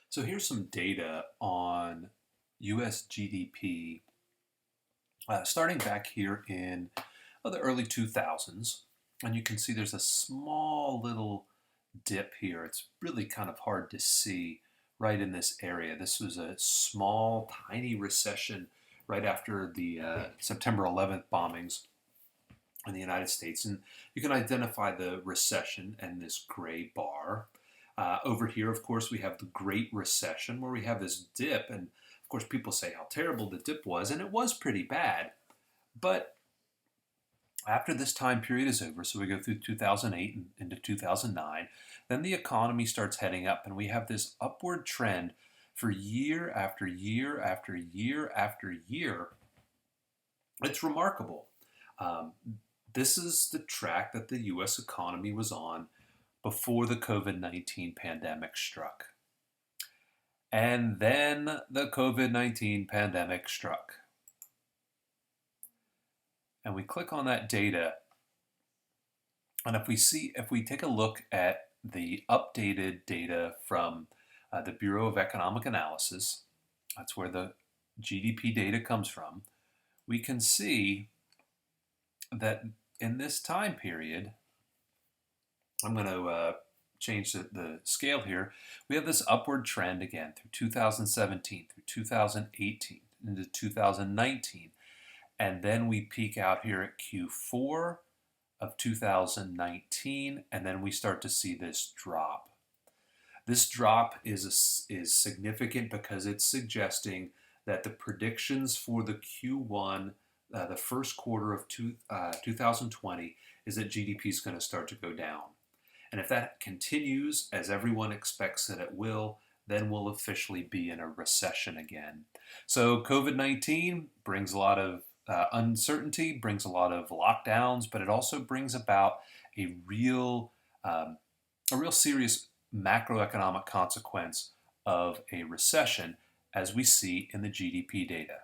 So here's some data on US GDP starting back here in the early 2000s. And you can see there's a small little dip here. It's really kind of hard to see right in this area. This was a small, tiny recession right after the September 11th bombings in the United States. And you can identify the recession and this gray bar. Over here, of course, we have the Great Recession where we have this dip. And of course, people say how terrible the dip was, and it was pretty bad. But after this time period is over, so we go through 2008 and into 2009, then the economy starts heading up, and we have this upward trend for year after year after year after year. It's remarkable. Um, this is the track that the US economy was on before the COVID-19 pandemic struck. And then the COVID-19 pandemic struck. And we click on that data, and if we take a look at the updated data from the Bureau of Economic Analysis, that's where the GDP data comes from, we can see that in this time period, I'm going to change the scale here. We have this upward trend again through 2017, through 2018, into 2019. And then we peak out here at Q4 of 2019, and then we start to see this drop. This drop is significant because it's suggesting that the predictions for the Q1, the first quarter of 2020, is that GDP is going to start to go down. And if that continues, as everyone expects that it will, then we'll officially be in a recession again. So COVID-19 brings a lot of uncertainty, brings a lot of lockdowns, but it also brings about a real serious macroeconomic consequence of a recession, as we see in the GDP data.